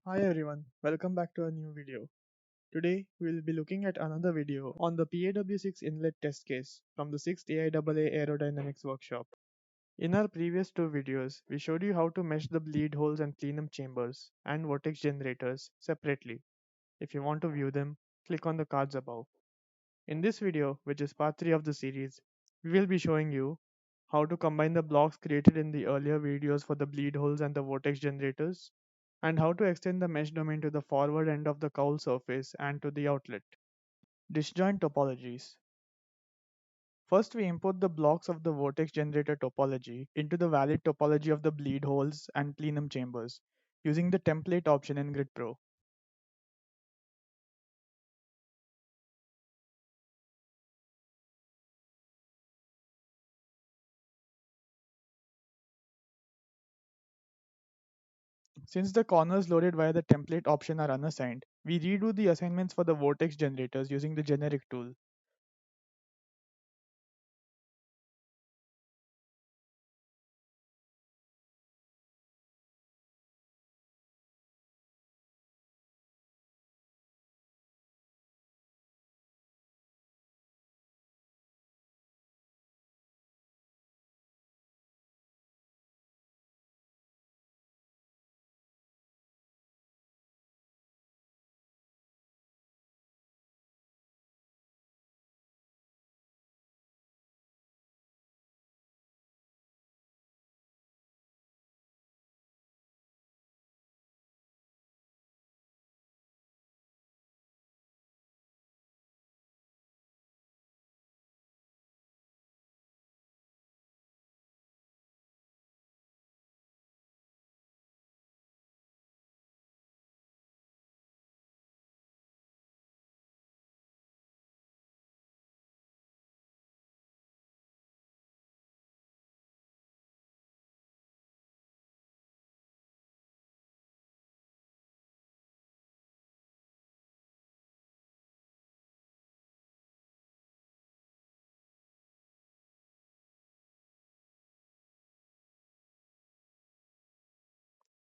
Hi everyone, welcome back to a new video. Today we will be looking at another video on the PAW6 inlet test case from the 6th AIAA Aerodynamics Workshop. In our previous two videos, we showed you how to mesh the bleed holes and plenum chambers and vortex generators separately. If you want to view them, click on the cards above. In this video, which is part 3 of the series, we will be showing you how to combine the blocks created in the earlier videos for the bleed holes and the vortex generators, and how to extend the mesh domain to the forward end of the cowl surface and to the outlet. Disjoint topologies. First, we import the blocks of the vortex generator topology into the valid topology of the bleed holes and plenum chambers using the template option in GridPro. Since the corners loaded via the template option are unassigned, we redo the assignments for the vortex generators using the generic tool.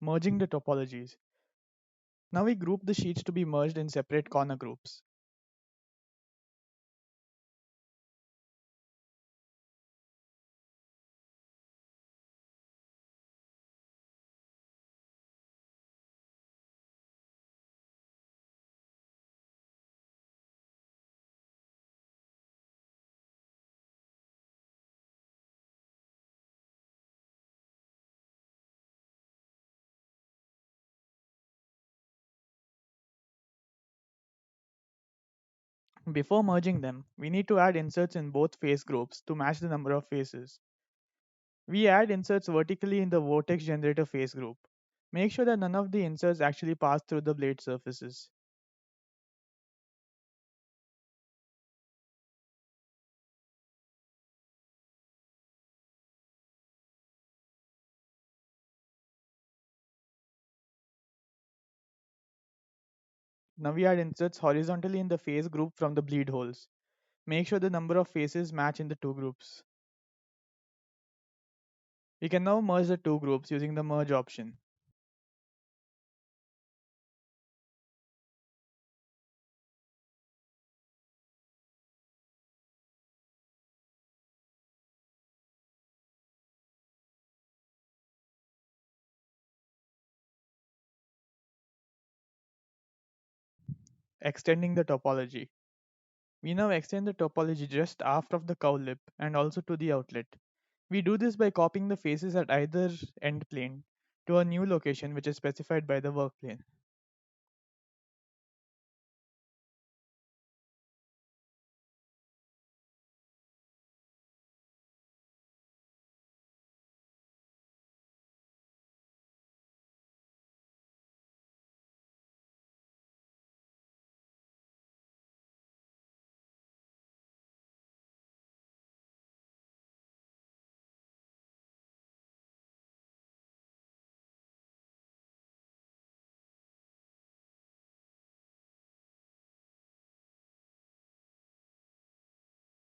Merging the topologies. Now we group the sheets to be merged in separate corner groups. Before merging them, we need to add inserts in both face groups to match the number of faces. We add inserts vertically in the vortex generator face group. Make sure that none of the inserts actually pass through the blade surfaces. Now we add inserts horizontally in the face group from the bleed holes. Make sure the number of faces match in the two groups. We can now merge the two groups using the merge option. Extending the topology. We now extend the topology just aft of the cowl lip and also to the outlet. We do this by copying the faces at either end plane to a new location which is specified by the work plane.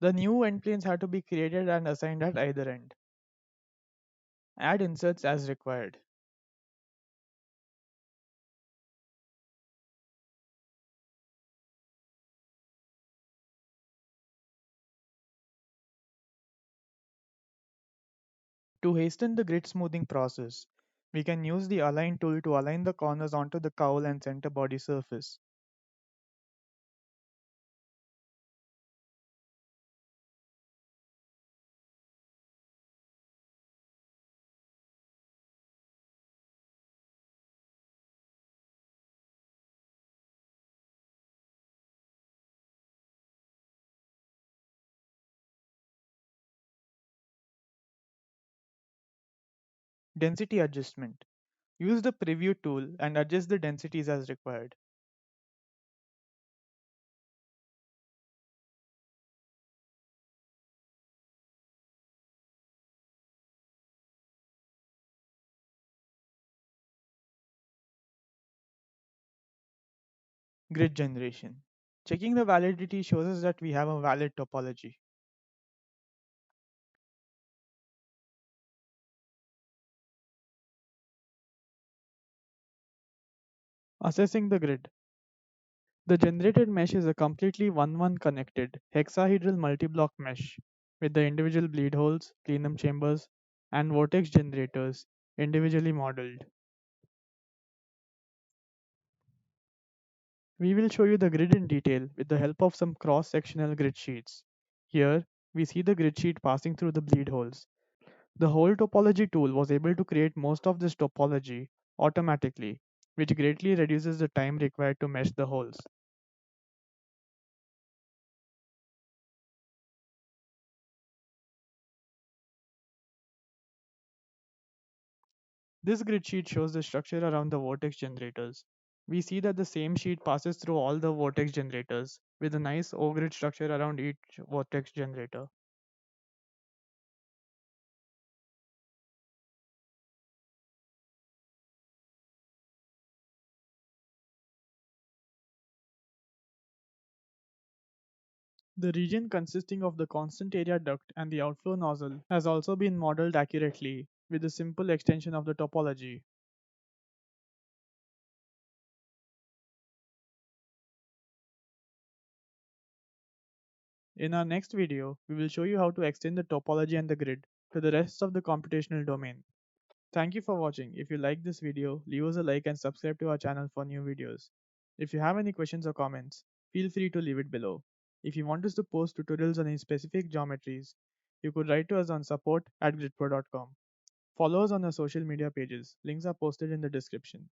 The new end planes have to be created and assigned at either end. Add inserts as required. To hasten the grid smoothing process, we can use the Align tool to align the corners onto the cowl and center body surface. Density adjustment. Use the preview tool and adjust the densities as required. Grid generation. Checking the validity shows us that we have a valid topology. Assessing the grid. The generated mesh is a completely one-one connected hexahedral multi-block mesh with the individual bleed holes, plenum chambers, and vortex generators individually modeled. We will show you the grid in detail with the help of some cross-sectional grid sheets. Here, we see the grid sheet passing through the bleed holes. The whole topology tool was able to create most of this topology automatically, which greatly reduces the time required to mesh the holes. This grid sheet shows the structure around the vortex generators. We see that the same sheet passes through all the vortex generators with a nice O-grid structure around each vortex generator. The region consisting of the constant area duct and the outflow nozzle has also been modeled accurately with a simple extension of the topology. In our next video, we will show you how to extend the topology and the grid to the rest of the computational domain. Thank you for watching. If you like this video, leave us a like and subscribe to our channel for new videos. If you have any questions or comments, feel free to leave it below. If you want us to post tutorials on any specific geometries, you could write to us on support@gridpro.com. Follow us on our social media pages. Links are posted in the description.